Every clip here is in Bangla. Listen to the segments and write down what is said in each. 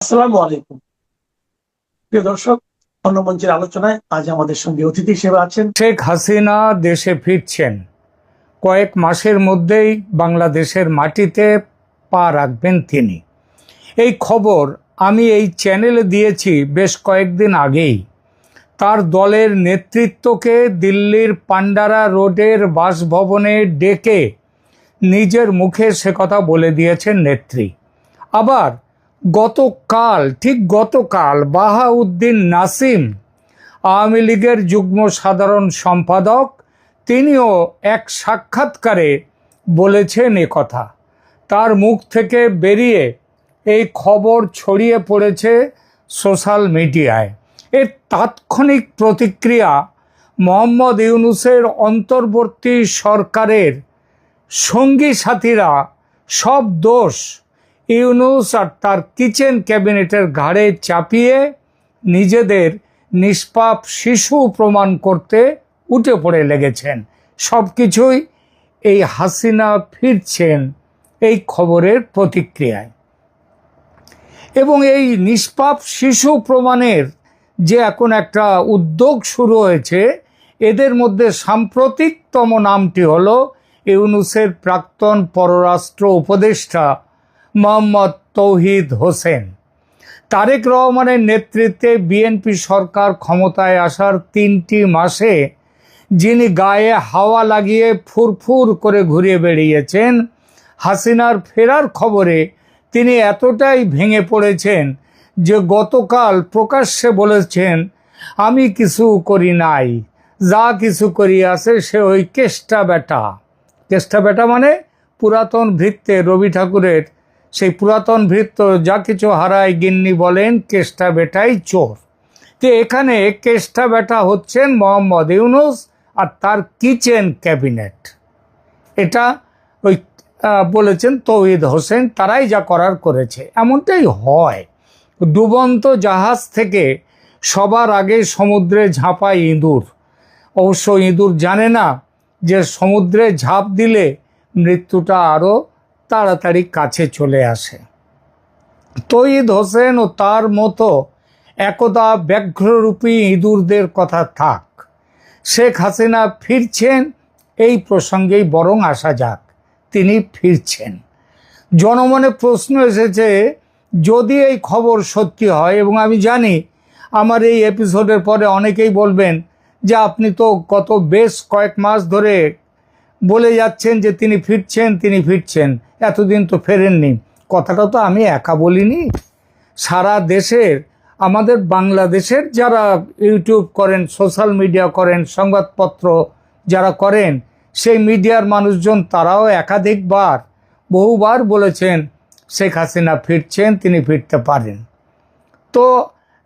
আসসালামু আলাইকুম প্রিয় দর্শক, অন্য মঞ্চের আলোচনায় আজ আমাদের সঙ্গে অতিথি হিসেবে আছেন শেখ হাসিনা দেশে ফিরছেন। কয়েক মাসের মধ্যেই বাংলাদেশের মাটিতে পা রাখবেন তিনি। এই খবর আমি এই চ্যানেলে দিয়েছি বেশ কয়েকদিন আগেই। তার দলের নেতৃত্বকে দিল্লির পান্ডারা রোডের বাসভবনে ডেকে নিজের মুখে সে কথা বলে দিয়েছেন নেত্রী। আবার গতকাল বাহাউদ্দিন নাসিম, আওয়ামী লীগের যুগ্ম সাধারণ সম্পাদক, তিনিও এক সাক্ষাৎকারে বলেছেন কথা। তার মুখ থেকে বেরিয়ে এই খবর ছড়িয়ে পড়েছে সোশ্যাল মিডিয়ায়। এর তাৎক্ষণিক প্রতিক্রিয়া মোহাম্মদ ইউনূসের অন্তর্বর্তী সরকারের সঙ্গী সাথীরা সব দোষ ইউনূস আর তার কিচেন ক্যাবিনেটের ঘাড়ে চাপিয়ে নিজেদের নিষ্পাপ শিশু প্রমাণ করতে উঠে পড়ে লেগেছেন। সব কিছুই এই হাসিনা ফিরছেন এই খবরের প্রতিক্রিয়ায়। এবং এই নিষ্পাপ শিশু প্রমাণের যে এখন একটা উদ্যোগ শুরু হয়েছে, এদের মধ্যে সাম্প্রতিকতম নামটি হলো ইউনূসের প্রাক্তন পররাষ্ট্র উপদেষ্টা মোহাম্মদ তৌহিদ হোসেন। তারেক রহমানের নেতৃত্বে বিএনপি সরকার ক্ষমতায় আসার 3টি মাসে যিনি গায়ে হাওয়া লাগিয়ে ফুরফুর করে ঘুরে বেরিয়েছেন, হাসিনার ফেরার খবরে তিনি এতটাই ভেঙে পড়েছেন যে গতকাল প্রকাশ্যে বলেছেন, আমি কিছু করি নাই, যা কিছু করিয়াছে সে ওই কেষ্টা বেটা। কেষ্টা বেটা মানে পুরাতন ভৃত্যে রবি ঠাকুরের সেই পুরাতন ভৃত্য যা কিছু হারায় গিন্নি বলেন কেষ্টা বেটাই চোর। তো এখানে কেষ্টা বেটা হচ্ছেন মোহাম্মদ ইউনূস আর তার কিচেন ক্যাবিনেট। এটা ওই বলেছেন তৌহিদ হোসেন, তারাই যা করার করেছে। এমনটাই হয়। ডুবন্ত জাহাজ থেকে সবার আগে সমুদ্রে ঝাঁপায় ইঁদুর। অবশ্য ইঁদুর জানে না যে সমুদ্রে ঝাঁপ দিলে মৃত্যুটা আরও তাড়াতাড়ি কাছে চলে আসে। তৌহিদ হোসেন ও তার মতো একদা ব্যাঘ্ররূপী ইঁদুরদের কথা থাক, শেখ হাসিনা ফিরছেন এই প্রসঙ্গেই বরং আসা যাক। তিনি ফিরছেন। জনমনে প্রশ্ন এসেছে, যদি এই খবর সত্যি হয়, এবং আমি জানি আমার এই এপিসোডের পরে অনেকেই বলবেন যে আপনি তো গত বেশ কয়েক মাস ধরে বলে যাচ্ছেন যে তিনি ফিরছেন, এতদিন তো ফেরেননি। কথাটা তো আমি একা বলিনি। সারা দেশের, আমাদের বাংলাদেশের যারা ইউটিউব করেন, সোশ্যাল মিডিয়া করেন, সংবাদপত্র যারা করেন, সেই মিডিয়ার মানুষজন তারাও একাধিকবার বহুবার বলেছেন শেখ হাসিনা ফিরছেন, তিনি ফিরতে পারেন। তো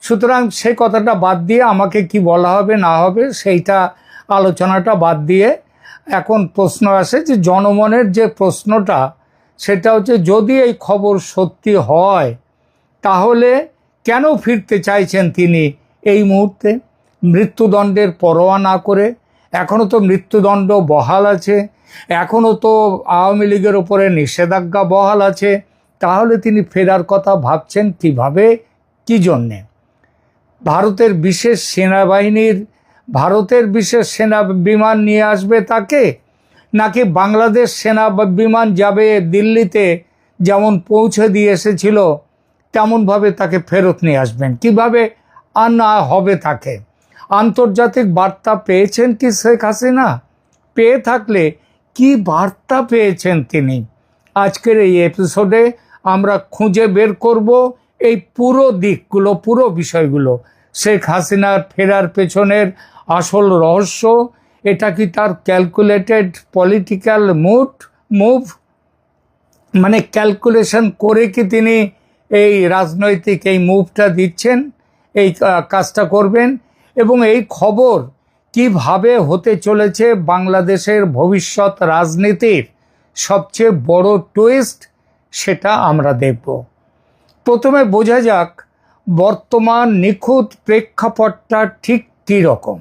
সুতরাং সেই কথাটা বাদ দিয়ে আমাকে কি বলা হবে না হবে সেইটা আলোচনাটা বাদ দিয়ে এখন প্রশ্ন আসে যে জনমনের যে প্রশ্নটা, সেটা হচ্ছে যদি এই খবর সত্যি হয় তাহলে কেন ফিরতে চাইছেন তিনি এই মুহূর্তে মৃত্যুদণ্ডের পরোয়া না করে? এখনও তো মৃত্যুদণ্ড বহাল আছে, এখনও তো আওয়ামী লীগের ওপরে নিষেধাজ্ঞা বহাল আছে। তাহলে তিনি ফেরার কথা ভাবছেন কিভাবে, কি জন্যে? ভারতের বিশেষ সেনা বিমান নিয়ে আসবে তাকে, নাকি বাংলাদেশ সেনা বিমান যাবে দিল্লিতে, যেমন পৌঁছে দিয়ে এসেছিল তেমনভাবে তাকে ফেরত নিয়ে আসবেন? কিভাবে আনা হবে তাকে? আন্তর্জাতিক বার্তা পেয়েছেন কি শেখ হাসিনা? পেয়ে থাকলে কি বার্তা পেয়েছেন তিনি? আজকের এই এপিসোডে আমরা খুঁজে বের করব এই পুরো দিকগুলো, পুরো বিষয়গুলো। শেখ হাসিনার ফেরার পেছনের আসল রহস্য, এটা কি তার ক্যালকুলেটেড পলিটিক্যাল মুভ, মানে ক্যালকুলেশন করে কি তিনি এই রাজনৈতিক এই মুভটা দিচ্ছেন, এই কাজটা করবেন? এবং এই খবর কিভাবে হতে চলেছে বাংলাদেশের ভবিষ্যৎ রাজনীতির সবচেয়ে বড় টুইস্ট, সেটা আমরা দেখব। প্রথমে বোঝা যাক বর্তমান নিখুঁত প্রেক্ষাপটটা ঠিক কী রকম।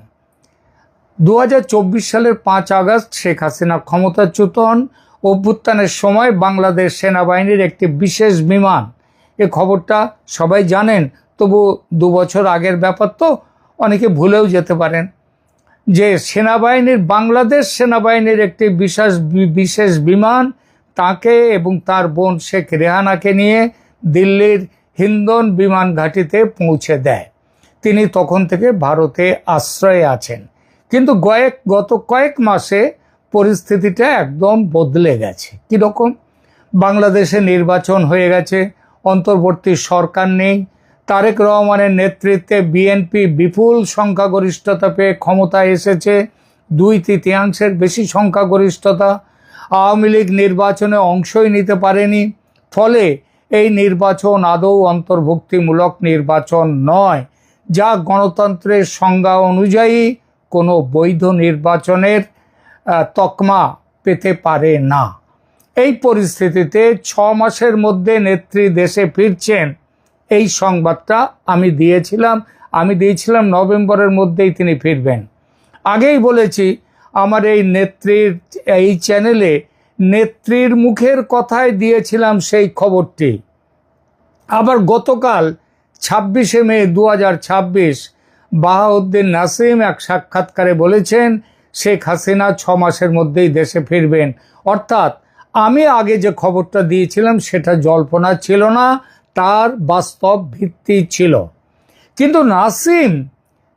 2024 সালের 5 আগস্ট শেখ হাসিনা ক্ষমতাচ্যুত হন। অভ্যুত্থানের সময় বাংলাদেশ সেনাবাহিনীর একটি বিশেষ বিমান এ খবরটা সবাই জানেন, তবু 2 বছর আগের ব্যাপার তো অনেকে ভুলেও যেতে পারেন, যে সেনাবাহিনীর, বাংলাদেশ সেনাবাহিনীর একটি বিশেষ বিমান তাকে এবং তার বোন শেখ রেহানাকে নিয়ে দিল্লির হিন্দন বিমান ঘাঁটিতে পৌঁছে দেয়। তিনি তখন থেকে ভারতে আশ্রয়ে আছেন। কিন্তু গত কয়েক মাসে পরিস্থিতিটা একদম বদলে গেছে। কীরকম? বাংলাদেশে নির্বাচন হয়ে গেছে, অন্তর্বর্তী সরকার নেই, তারেক রহমানের নেতৃত্বে বিএনপি বিপুল সংখ্যাগরিষ্ঠতা পেয়ে ক্ষমতায় এসেছে, 2/3 বেশি সংখ্যাগরিষ্ঠতা। আওয়ামী লীগ নির্বাচনে অংশই নিতে পারেনি, ফলে এই নির্বাচন আদৌ অন্তর্ভুক্তিমূলক নির্বাচন নয়, যা গণতন্ত্রের সংজ্ঞা অনুযায়ী কোনো বৈধ নির্বাচনের তকমা পেতে পারে না। এই পরিস্থিতিতে 6 মাসের মধ্যে নেত্রী দেশে ফিরছেন, এই সংবাদটা আমি দিয়েছিলাম নভেম্বরের মধ্যেই তিনি ফিরবেন। আগেই বলেছি, আমার এই নেত্রীর এই চ্যানেলে নেত্রীর মুখের কথায় দিয়েছিলাম সেই খবরটি। আবার গতকাল 26শে মে 2026 বাহাউদ্দিন নাসিম এক সাক্ষাৎকারে বলেছেন শেখ হাসিনা 6 মাসের মধ্যেই দেশে ফিরবেন। অর্থাৎ আমি আগে যে খবরটা দিয়েছিলাম সেটা জল্পনা ছিল না, তার বাস্তব ভিত্তি ছিল। কিন্তু নাসিম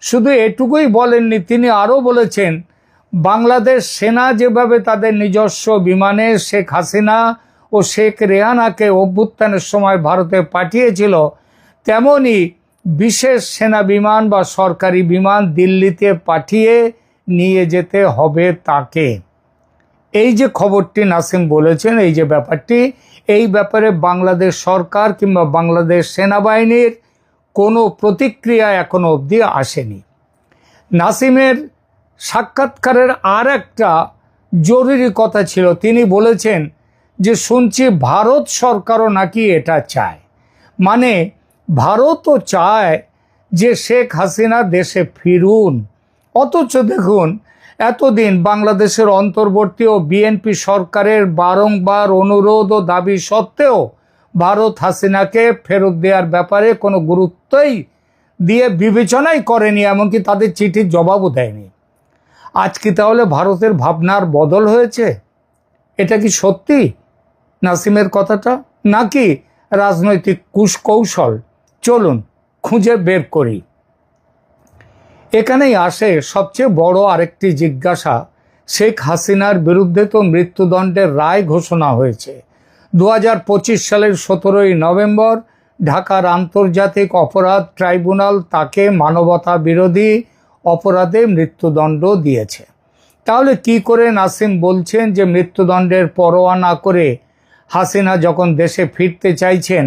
শুধু এটুকুই বলেননি, তিনি আরও বলেছেন বাংলাদেশ সেনা যেভাবে তাদের নিজস্ব বিমানে শেখ হাসিনা ও শেখ রেহানাকে অভ্যুত্থানের সময় ভারতে পাঠিয়েছিল, তেমনি বিশেষ সেনা বিমান বা সরকারি বিমান দিল্লিতে পাঠিয়ে নিয়ে যেতে হবে তাকে। এই যে খবরটি নাসিম বলেছেন, এই যে ব্যাপারটি, এই ব্যাপারে বাংলাদেশ সরকার কিংবা বাংলাদেশ সেনাবাহিনীর কোনো প্রতিক্রিয়া এখনো অবধি আসেনি। নাসিমের সাক্ষাৎকারের আর একটা জরুরি কথা ছিল, তিনি বলেছেন যে শুনছি ভারত সরকারও নাকি এটা চায়, মানে ভারতও চায় যে শেখ হাসিনা দেশে ফিরুন। অথচ দেখুন, এতদিন বাংলাদেশের অন্তর্বর্তী ও বিএনপি সরকারের বারংবার অনুরোধ ও দাবি সত্ত্বেও ভারত হাসিনাকে ফেরত দেওয়ার ব্যাপারে কোনো গুরুত্বই দিয়ে বিবেচনাই করেনি, এমনকি তাদের চিঠির জবাবও দেয়নি। আজ কি তাহলে ভারতের ভাবনার বদল হয়েছে? এটা কি সত্যি নাসিমের কথাটা, নাকি রাজনৈতিক কুকৌশল? চলুন খুঁজে বের করি। এখানেই আসে সবচেয়ে বড় আরেকটি জিজ্ঞাসা। শেখ হাসিনার বিরুদ্ধে তো মৃত্যুদণ্ডের রায় ঘোষণা হয়েছে। 2025 সালের 17ই নভেম্বর ঢাকার আন্তর্জাতিক অপরাধ ট্রাইব্যুনাল তাকে মানবতা বিরোধী অপরাধে মৃত্যুদণ্ড দিয়েছে। তাহলে কি করে নাসিম বলছেন যে মৃত্যুদণ্ডের পরোয়া না করে হাসিনা যখন দেশে ফিরতে চাইছেন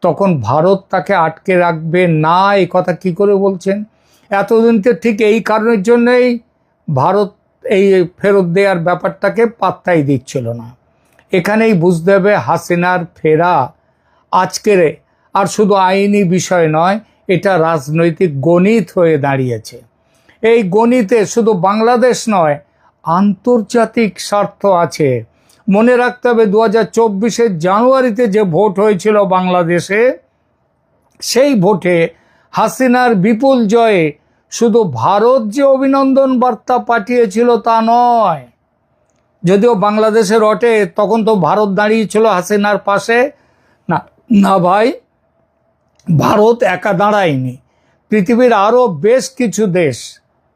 তখন ভারত তাকে আটকে রাখবে না, এই কথা কি করে বলছেন? এতদিন তো ঠিক এই কারণের জন্যই ভারত এই ফেরত দেওয়ার ব্যাপারটাকে পাত্তাই দিচ্ছিল না। এখানেই বুঝতে হবে হাসিনার ফেরা আজকের আর শুধু আইনি বিষয় নয়, এটা রাজনৈতিক গণিত হয়ে দাঁড়িয়েছে। এই গণিতে শুধু বাংলাদেশ নয়, আন্তর্জাতিক স্বার্থ আছে। মনে রাখতে হবে 2024 জানুয়ারিতে যে ভোট হয়েছিল বাংলাদেশে, সেই ভোটে হাসিনার বিপুল জয়ে শুধু ভারত যে অভিনন্দন বার্তা পাঠিয়েছিল তা নয়। যদিও বাংলাদেশের রটে তখন তো ভারত দাঁড়িয়েছিল হাসিনার পাশে, না না ভাই, ভারত একা দাঁড়ায়নি। পৃথিবীর আরও বেশ কিছু দেশ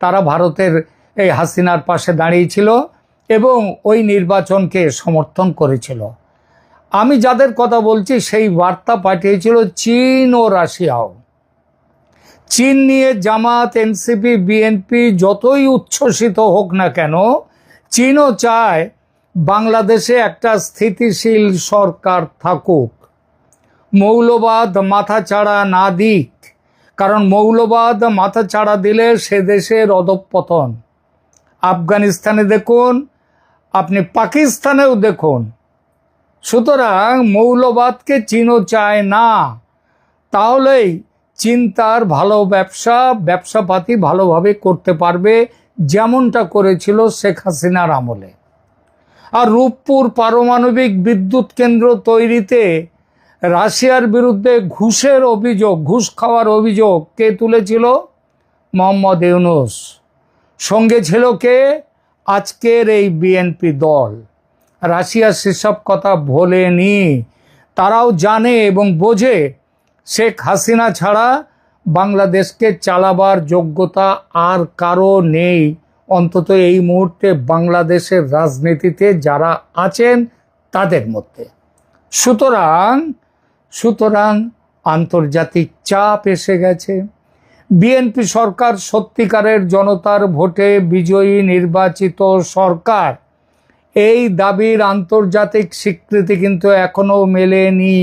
তারা ভারতের এই হাসিনার পাশে দাঁড়িয়েছিল এবং ওই নির্বাচনকে সমর্থন করেছিল। আমি যাদের কথা বলছি সেই বার্তা পাঠিয়েছিল চীন ও রাশিয়াও। চীন নিয়ে জামাত, এনসিপি, বিএনপি যতই উচ্ছ্বসিত হোক না কেন, চীনও চায় বাংলাদেশে একটা স্থিতিশীল সরকার থাকুক, মৌলবাদ মাথাচাড়া না দিক। কারণ মৌলবাদ মাথাচাড়া দিলে সে দেশের অধঃপতন। আফগানিস্তানে দেখুন, আপনি পাকিস্তানেও দেখুন। সুতরাং মৌলবাদকে চীনও চায় না। তাহলেই চীন তার ভালো ব্যবসাপাতি ভালোভাবে করতে পারবে, যেমনটা করেছিল শেখ হাসিনার আমলে। আর রূপপুর পারমাণবিক বিদ্যুৎ কেন্দ্র তৈরিতে রাশিয়ার বিরুদ্ধে ঘুষ খাওয়ার অভিযোগ কে তুলেছিল? মোহাম্মদ ইউনূস। সঙ্গে ছিল কে? আজকের এই বিএনপি দল। রাশিয়া সেসব কথা ভোলেনি। তারাও জানে এবং বোঝে শেখ হাসিনা ছাড়া বাংলাদেশকে চালাবার যোগ্যতা আর কারো নেই, অন্তত এই মুহূর্তে বাংলাদেশের রাজনীতিতে যারা আছেন তাদের মধ্যে। সুতরাং আন্তর্জাতিক চাপ এসে গেছে। বিএনপি সরকার সত্যিকারের জনতার ভোটে বিজয়ী নির্বাচিত সরকার, এই দাবির আন্তর্জাতিক স্বীকৃতি কিন্তু এখনো মেলেনি।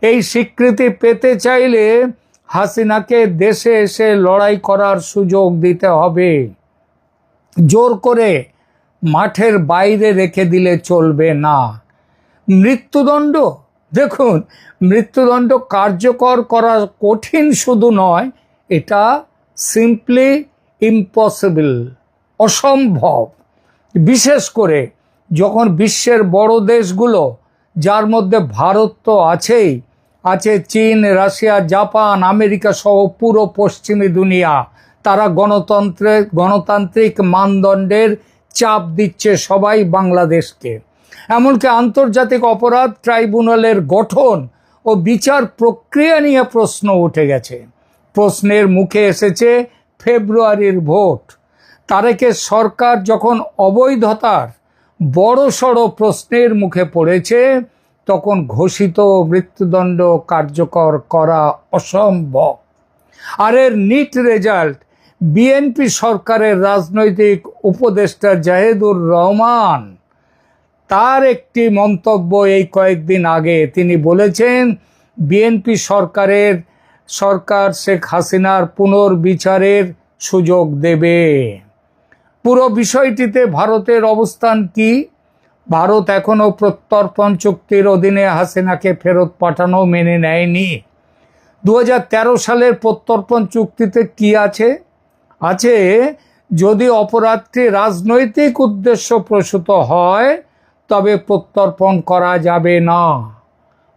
এই স্বীকৃতি পেতে চাইলে হাসিনাকে দেশে এসে লড়াই করার সুযোগ দিতে হবে। জোর করে মাঠের বাইরে রেখে দিলে চলবে না। মৃত্যুদণ্ড, দেখুন, মৃত্যুদণ্ড কার্যকর করা কঠিন শুধু নয়, এটা সিম্পলি ইম্পসিবল, অসম্ভব। বিশেষ করে যখন বিশ্বের বড় দেশগুলো, যার মধ্যে ভারত তো আছেই, আছে চীন, রাশিয়া, জাপান, আমেরিকা সহ পুরো পশ্চিমী দুনিয়া, তারা গণতান্ত্রিক মানদণ্ডের চাপ দিচ্ছে সবাই বাংলাদেশকে। এমনকি আন্তর্জাতিক অপরাধ ট্রাইব্যুনালের গঠন ও বিচার প্রক্রিয়া নিয়ে প্রশ্ন উঠে গেছে। প্রশ্নের মুখে এসেছে ফেব্রুয়ারির ভোট। তারেকের সরকার যখন অবৈধতার বড়সড় প্রশ্নের মুখে পড়েছে, তখন ঘোষিত মৃত্যুদণ্ড কার্যকর করা অসম্ভব। আর এর নিট রেজাল্ট বিএনপি সরকারের রাজনৈতিক উপদেষ্টা জাহিদুর রহমান, তার একটি মন্তব্য এই কয়েকদিন আগে তিনি বলেছেন, বিএনপি সরকার শেখ হাসিনার পুনর্বিচারের সুযোগ দেবে। পুরো বিষয়টিতে ভারতের অবস্থান কি? ভারত এখনো প্রত্যর্পণ চুক্তির অধীনে হাসিনাকে ফেরত পাঠানো মেনে নেয়নি। 2013 সালের প্রত্যর্পণ চুক্তিতে কি আছে? যদি অপরাধটি রাজনৈতিক উদ্দেশ্য প্রসূত হয় তবে প্রত্যর্পণ করা যাবে না।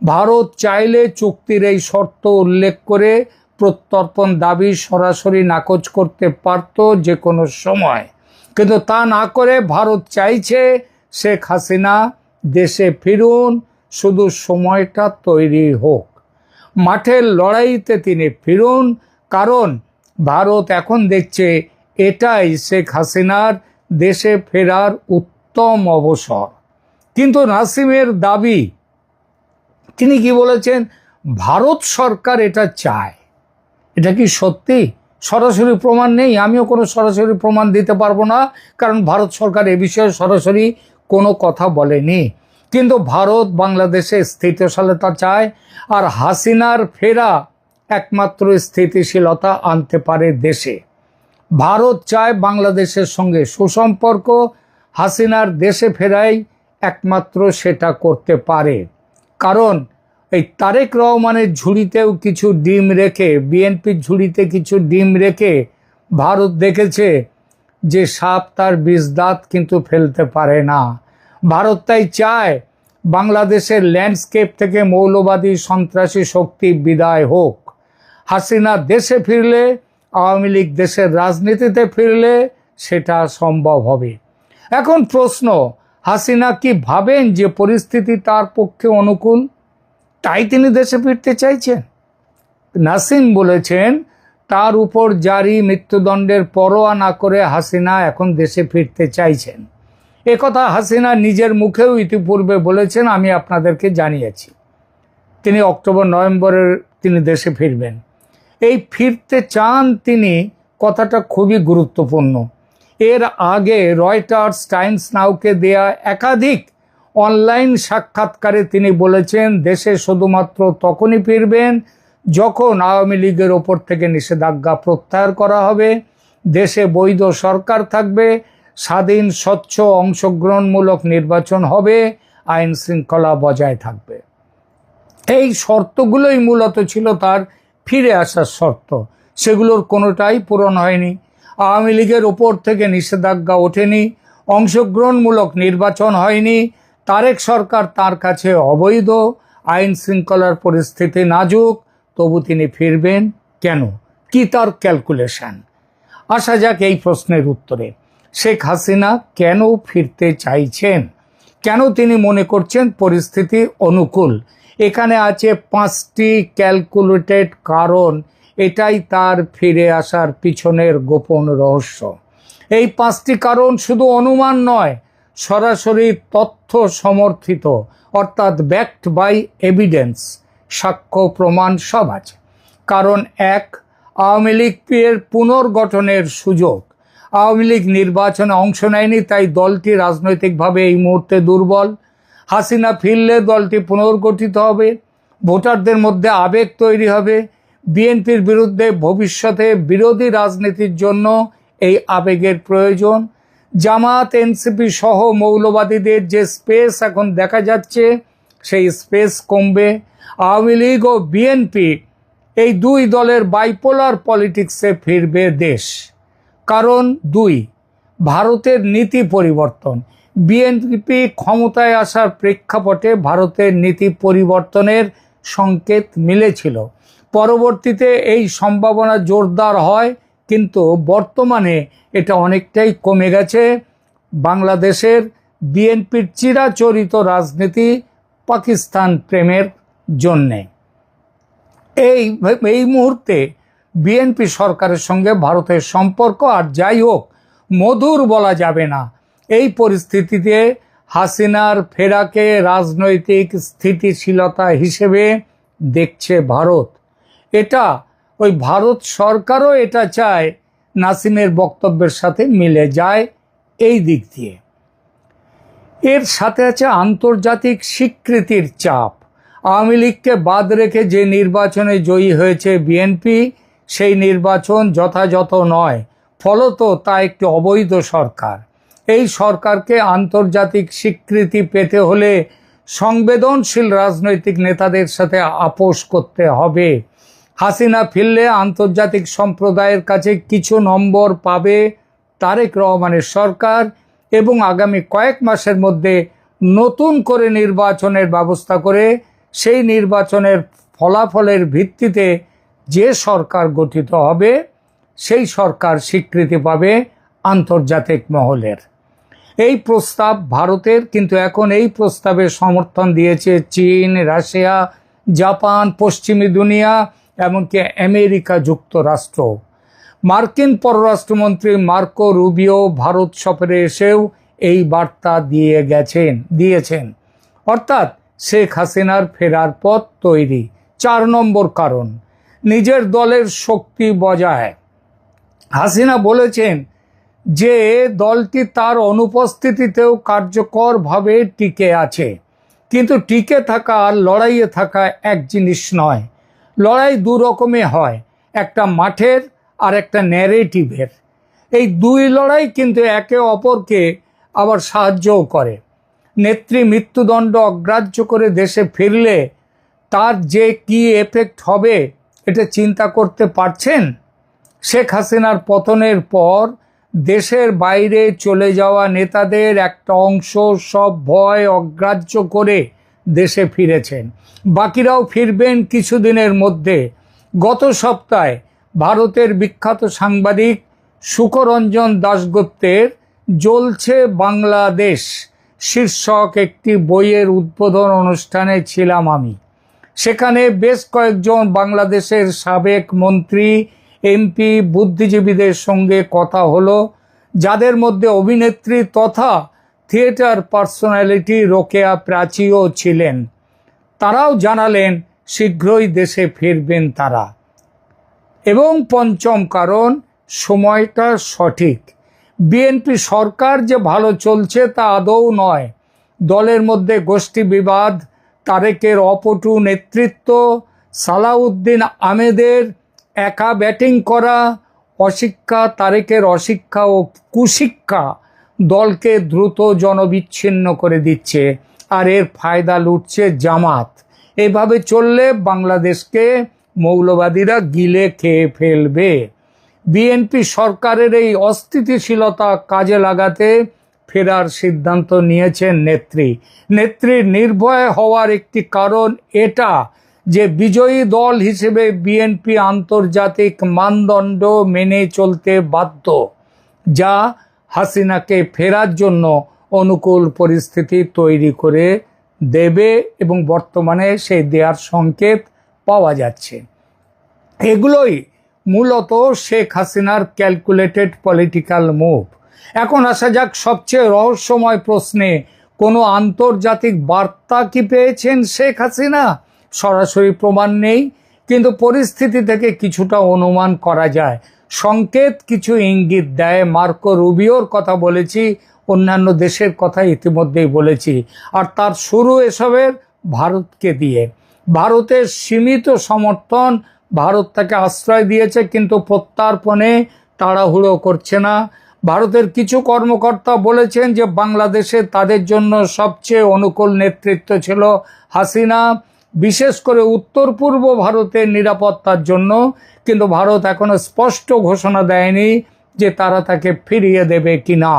ভারত চাইলে চুক্তির এই শর্ত উল্লেখ করে প্রত্যর্পণ দাবি সরাসরি নাকচ করতে পারত যে কোনো সময়, কিন্তু তা না করে ভারত চাইছে শেখ হাসিনা দেশে ফিরুন, শুধু সময়টা তৈরি হোক। মাঠের লড়াইতে তিনি ফিরুন, কারণ ভারত এখন দেখছে এটাই শেখ হাসিনার দেশে ফেরার উত্তম অবসর। কিন্তু নাসিমের দাবি, তিনি কি বলেছেন? ভারত সরকার এটা চায়। এটা কি সত্যি? সরাসরি প্রমাণ নেই, আমিও কোনো সরাসরি প্রমাণ দিতে পারবো না, কারণ ভারত সরকার এ বিষয়ে সরাসরি কোনো কথা বলেনি। কিন্তু ভারত বাংলাদেশে স্থিতিশীলতা চায়, আর হাসিনার ফেরা একমাত্র স্থিতিশীলতা আনতে পারে দেশে। ভারত চায় বাংলাদেশের সঙ্গে সুসম্পর্ক, হাসিনার দেশে ফেরাই একমাত্র সেটা করতে পারে। কারণ এই তারেক রহমানের ঝুড়িতেও কিছু ডিম রেখে, বিএনপির ঝুড়িতে কিছু ডিম রেখে ভারত দেখেছে যে সাপ তার বিষ দাঁত কিন্তু ফেলতে পারে না। ভারত তাই চায় বাংলাদেশের ল্যান্ডস্কেপ থেকে মৌলবাদী সন্ত্রাসী শক্তি বিদায় হোক। হাসিনা দেশে ফিরলে, আওয়ামী লীগ দেশের রাজনীতিতে ফিরলে সেটা সম্ভব হবে। এখন প্রশ্ন, হাসিনা কি ভাবেন যে পরিস্থিতি তার পক্ষে অনুকূল, তাই তিনি দেশে ফিরতে চাইছেন? নাসিম বলেছেন, তার উপর জারি মৃত্যুদণ্ডের পরোয়া না করে হাসিনা এখন দেশে ফিরতে চাইছেন। একথা হাসিনা নিজের মুখেও ইতিপূর্বে বলেছেন, আমি আপনাদেরকে জানিয়েছি। তিনি অক্টোবর-নভেম্বরের তিনি দেশে ফিরবেন। এই ফিরতে চান তিনি, কথাটা খুবই গুরুত্বপূর্ণ। এর আগে রয়টার্স, টাইমস নাউকে দেয়া একাধিক অনলাইন সাক্ষাৎকারে তিনি বলেছেন, দেশে শুধুমাত্র তখনই ফিরবেন যখন আওয়ামী লীগের ওপর থেকে নিষেধাজ্ঞা প্রত্যাহার করা হবে, দেশে বৈধ সরকার থাকবে, স্বাধীন, স্বচ্ছ, অংশগ্রহণমূলক নির্বাচন হবে, আইন শৃঙ্খলা বজায় থাকবে। এই শর্তগুলোই মূলত ছিল তার ফিরে আসার শর্ত। সেগুলোর কোনোটাই পূরণ হয়নি। আওয়ামী লীগের ওপর থেকে নিষেধাজ্ঞা ওঠেনি, অংশগ্রহণমূলক নির্বাচন হয়নি, তারেক সরকার তার কাছে অবৈধ, আইন শৃঙ্খলার পরিস্থিতি নাজুক, তবু তিনি ফিরবেন কেন? কি তার ক্যালকুলেশন? আসা যাক এই প্রশ্নের উত্তরে। শেখ হাসিনা কেন ফিরতে চাইছেন? কেন তিনি মনে করছেন পরিস্থিতি অনুকূল? এখানে আছে 5টি ক্যালকুলেটেড কারণ। এটাই তার ফিরে আসার পিছনের গোপন রহস্য। এই 5টি কারণ শুধু অনুমান নয়, সরাসরি তথ্য সমর্থিত, অর্থাৎ ব্যাকড বাই এভিডেন্স, সাক্ষ্য প্রমাণ সব আছে। কারণ 1, আওয়ামী লীগের পুনর্গঠনের সুযোগ। আওয়ামী লীগ নির্বাচনে অংশ নেয়নি, তাই দলটি রাজনৈতিকভাবে এই মুহূর্তে দুর্বল। হাসিনা ফিরলে দলটি পুনর্গঠিত হবে, ভোটারদের মধ্যে আবেগ তৈরি হবে। বিএনপির বিরুদ্ধে ভবিষ্যতে বিরোধী রাজনীতির জন্য এই আবেগের প্রয়োজন। জামাত, এনসিপি সহ মৌলবাদীদের যে স্পেস এখন দেখা যাচ্ছে, সেই স্পেস কমবে। আওয়ামী লীগ ও বিএনপি এই দুই দলের বাইপোলার পলিটিক্সে ফিরবে দেশ। কারণ 2, ভারতের নীতি পরিবর্তন। বিএনপি ক্ষমতায় আসার প্রেক্ষাপটে ভারতের নীতি পরিবর্তনের সংকেত মিলেছিল। পরবর্তীতে এই সম্ভাবনা জোরদার হয়, কিন্তু বর্তমানে এটা অনেকটাই কমে গেছে। বাংলাদেশের বিএনপির চিরাচরিত রাজনীতি পাকিস্তান প্রেমের জন্যে। এই মুহূর্তে বিএনপি সরকারের সঙ্গে ভারতের সম্পর্ক আর যাই হোক মধুর বলা যাবে না। এই পরিস্থিতিতে হাসিনার ফেরাকে রাজনৈতিক স্থিতিশীলতা হিসেবে দেখছে ভারত। এটা ওই ভারত সরকারও এটা চায়, নাসিমের বক্তব্যের সাথে মিলে যায় এই দিক দিয়ে। এর সাথে আছে আন্তর্জাতিক স্বীকৃতির চাপ। আওয়ামী লীগকে বাদ রেখে যে নির্বাচনে জয়ী হয়েছে বিএনপি, সেই নির্বাচন যথাযথ নয়, ফলত তা একটি অবৈধ সরকার। এই সরকারকে আন্তর্জাতিক স্বীকৃতি পেতে হলে সংবেদনশীল রাজনৈতিক নেতাদের সাথে আপোষ করতে হবে। হাসিনা ফিরলে আন্তর্জাতিক সম্প্রদায়ের কাছে কিছু নম্বর পাবে তারেক রহমানের সরকার, এবং আগামী কয়েক মাসের মধ্যে নতুন করে নির্বাচনের ব্যবস্থা করে সেই নির্বাচনের ফলাফলের ভিত্তিতে যে সরকার গঠিত হবে, সেই সরকার স্বীকৃতি পাবে আন্তর্জাতিক মহলের। এই প্রস্তাব ভারতের, কিন্তু এখন এই প্রস্তাবে সমর্থন দিয়েছে চীন, রাশিয়া, জাপান, পশ্চিমী দুনিয়া, এমনকি আমেরিকা যুক্তরাষ্ট্র। মার্কিন পররাষ্ট্রমন্ত্রী মার্কো রুবিও ভারত সফরে এসেও এই বার্তা দিয়েছেন। অর্থাৎ শেখ হাসিনার ফেরার পথ তৈরি। 4 নম্বর কারণ, নিজের দলের শক্তি বজায়। হাসিনা বলেছেন যে দলটি তার অনুপস্থিতিতেও কার্যকরভাবে টিকে আছে। কিন্তু টিকে থাকা আর লড়াইয়ে থাকা এক জিনিস নয়। লড়াই 2 রকমে হয়, একটা মাঠের আর একটা ন্যারেটিভের। এই 2 লড়াই কিন্তু একে অপরকে আবার সাহায্যও করে। নেত্রী মৃত্যুদণ্ড অগ্রাহ্য করে দেশে ফিরলে তার যে কি এফেক্ট হবে, এটা চিন্তা করতে পারছেন? শেখ হাসিনার পতনের পর দেশের বাইরে চলে যাওয়া নেতাদের একটা অংশ সব ভয় অগ্রাহ্য করে দেশে ফিরেছেন। বাকিরাও ফিরবেন কিছুদিনের মধ্যে। গত সপ্তাহে ভারতের বিখ্যাত সাংবাদিক সুকরঞ্জন দাশগুপ্তের জ্বলছে বাংলাদেশ শীর্ষক একটি বইয়ের উদ্বোধন অনুষ্ঠানে ছিলাম আমি। সেখানে বেশ কয়েকজন বাংলাদেশের সাবেক মন্ত্রী, এমপি, বুদ্ধিজীবীদের সঙ্গে কথা হলো, যাদের মধ্যে অভিনেত্রী তথা থিয়েটার পার্সোনালিটি রোকেয়া প্রাচীও ছিলেন। তারাও জানালেন শীঘ্রই দেশে ফিরবেন তারা। এবং 5ম কারণ, সময়টা সঠিক। বিএনপি সরকার যে ভালো চলছে তা আদৌ নয়। দলের মধ্যে গোষ্ঠী বিবাদ, তারেকের অপটু নেতৃত্ব, সালাউদ্দিন আহমেদের একা ব্যাটিং করা, অশিক্ষা, তারেকের অশিক্ষা ও কুশিক্ষা দলকে দ্রুত জনবিচ্ছিন্ন করে দিচ্ছে, আর এর ফায়দা লুটছে জামাত। এভাবে চললে বাংলাদেশকে মৌলবাদীরা গিলে খেয়ে ফেলবে। বিএনপি সরকারের এই অস্থিতিশীলতা কাজে লাগাতে ফেরার সিদ্ধান্ত নিয়েছেন নেত্রীর নির্ভয় হওয়ার একটি কারণ এটা যে বিজয়ী দল হিসেবে বিএনপি আন্তর্জাতিক মানদণ্ড মেনে চলতে বাধ্য, যা হাসিনাকে ফেরার জন্য অনুকূল পরিস্থিতি তৈরি করে দেবে এবং বর্তমানে সেই দেওয়ার সংকেত পাওয়া যাচ্ছে। এগুলোই মূলত শেখ হাসিনার ক্যালকুলেটেড পলিটিক্যাল মুভ। এখন আসা যাক সবচেয়ে রহস্যময় প্রশ্নে, কোনো আন্তর্জাতিক বার্তা কি পেয়েছেন শেখ হাসিনা? সরাসরি প্রমাণ নেই, কিন্তু পরিস্থিতি থেকে কিছুটা অনুমান করা যায়। সংকেত কিছু ইঙ্গিত দেয়। মার্কো রুবিওর কথা বলেছি, অন্যান্য দেশের কথা ইতিমধ্যেই বলেছি। আর তার শুরু এসবের ভারতকে দিয়ে। ভারতের সীমিত সমর্থন, ভারত তাকে আশ্রয় দিয়েছে কিন্তু প্রত্যর্পণে তাড়াহুড়ো করছে না। ভারতের কিছু কর্মকর্তা বলেছেন যে বাংলাদেশে তাদের জন্য সবচেয়ে অনুকূল নেতৃত্ব ছিল হাসিনা, বিশেষ করে উত্তর পূর্ব ভারতের নিরাপত্তার জন্য। কিন্তু ভারত এখনো স্পষ্ট ঘোষণা দেয়নি যে তারা তাকে ফিরিয়ে দেবে কিনা।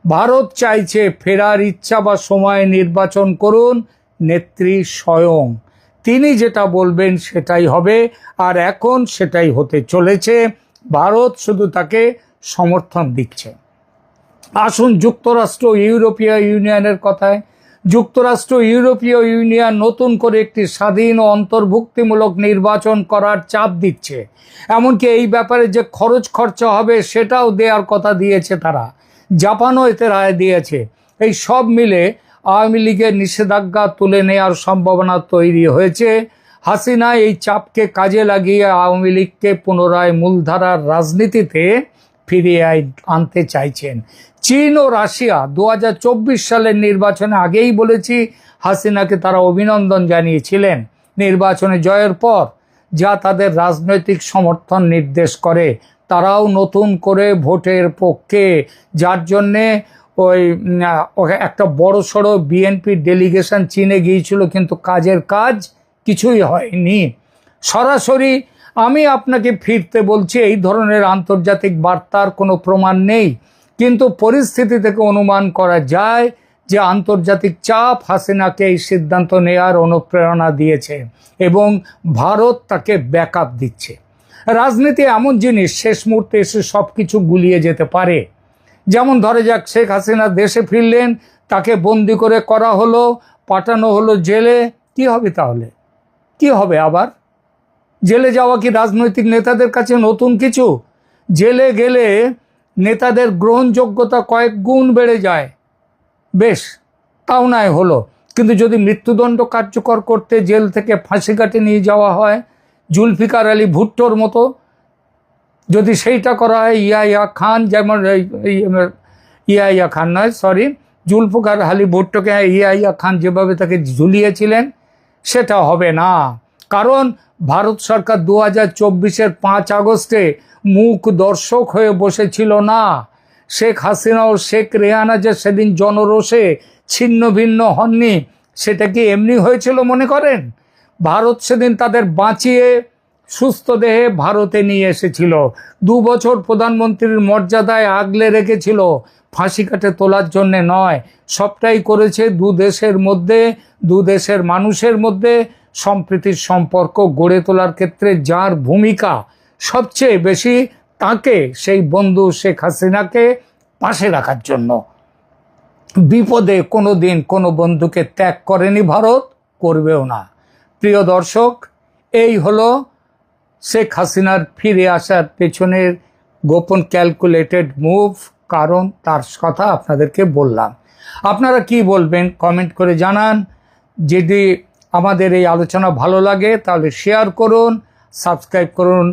ভারত চাইছে ফেরার ইচ্ছা বা সময় নির্বাচন করুন নেত্রী স্বয়ং। তিনি যেটা বলবেন সেটাই হবে, আর এখন সেটাই হতে চলেছে। ভারত শুধু তাকে সমর্থন দিচ্ছে। আসুন যুক্তরাষ্ট্র ইউরোপীয় ইউনিয়নের কথায়। যুক্তরাষ্ট্র ইউরোপীয় ইউনিয়ন নতুন করে একটি স্বাধীন ও অন্তর্ভুক্তিমূলক নির্বাচন করার চাপ দিচ্ছে। এমনকি এই ব্যাপারে যে খরচা হবে সেটাও দেওয়ার কথা দিয়েছে তারা। জাপানও এতে রায় দিয়েছে। এই সব মিলে আওয়ামী লীগের নিষেধাজ্ঞা তুলে নেওয়ার সম্ভাবনা তৈরি হয়েছে। হাসিনা এই চাপকে কাজে লাগিয়ে আওয়ামী লীগকে পুনরায় মূলধারার রাজনীতিতে ফিরিয়ে আনতে চাইছেন। চীন ও রাশিয়া 2024 সালের নির্বাচনে আগেই বলেছি হাসিনাকে তারা অভিনন্দন জানিয়েছিলেন নির্বাচনে জয়ের পর, যা তাদের রাজনৈতিক সমর্থন নির্দেশ করে। তারাও নতুন করে ভোটের পক্ষে, যার জন্যে একটা বড়সড় বিএনপি ডেলিগেশন চীনে গিয়েছিল, কিন্তু কাজের কাজ কিছুই হয়নি। সরাসরি আমি আপনাকে ফিরতে বলছি, এই ধরনের আন্তর্জাতিক বার্তার কোনো প্রমাণ নেই, কিন্তু পরিস্থিতি থেকে অনুমান করা যায় যে আন্তর্জাতিক চাপ হাসিনাকে এই সিদ্ধান্ত নেওয়ার অনুপ্রেরণা দিয়েছে এবং ভারত তাকে ব্যাকআপ দিচ্ছে। রাজনীতি এমন জিনিস, শেষ মুহূর্তে এসে সব কিছু গুলিয়ে যেতে পারে। যেমন ধরে যাক শেখ হাসিনা দেশে ফিরলেন, তাকে বন্দি করে করা হলো, পাঠানো হলো জেলে। কি হবে তাহলে? কি হবে আবার? জেলে যাওয়া কি রাজনৈতিক নেতাদের কাছে নতুন কিছু? জেলে গেলে নেতাদের গ্রহণযোগ্যতা কয়েক গুণ বেড়ে যায়। বেশ, তাও নয় হলো, কিন্তু যদি মৃত্যুদণ্ড কার্যকর করতে জেল থেকে ফাঁসি কাটে নিয়ে যাওয়া হয়, জুলফিকার আলী ভুট্টোর মতো, যদি সেইটা করা হয়, ইয়াহিয়া খান যেমন, ইয়াহিয়া খান নয় সরি, জুলফিকার আলী ভুট্টোকে ইয়াহিয়া খান যেভাবে তাকে ঝুলিয়েছিলেন, সেটা হবে না। কারণ ভারত সরকার 2024-এর 5 আগস্টে মুখ দর্শক হয়ে বসেছিল না। শেখ হাসিনা ও শেখ রেহানা যে সেদিন জনরোষে ছিন্ন ভিন্ন হননি, সেটা কি এমনি হয়েছিল মনে করেন? ভারত সেদিন তাদের বাঁচিয়ে সুস্থ দেহে ভারতে নিয়ে এসেছিল। 2 বছর প্রধানমন্ত্রীর মর্যাদায় আগলে রেখেছিল, ফাঁসি কাটে তোলার জন্যে নয়। সবটাই করেছে দু দেশের মধ্যে, দু দেশের মানুষের মধ্যে সম্প্রীতির সম্পর্ক গড়ে তোলার ক্ষেত্রে যার ভূমিকা সবচেয়ে বেশি, তাকে, সেই বন্ধু শেখ হাসিনাকে পাশে রাখার জন্য। বিপদে কোনো দিন কোনো বন্ধুকে ত্যাগ করেনি ভারত, করবেও না। প্রিয় দর্শক, এই হলো শেখ হাসিনার ফিরে আসার পেছনের গোপন ক্যালকুলেটেড মুভ। কারণ তার কথা আপনাদেরকে বললাম। আপনারা কি বলবেন কমেন্ট করে জানান। যদি আমাদের এই আলোচনা ভালো লাগে তাহলে শেয়ার করুন, সাবস্ক্রাইব করুন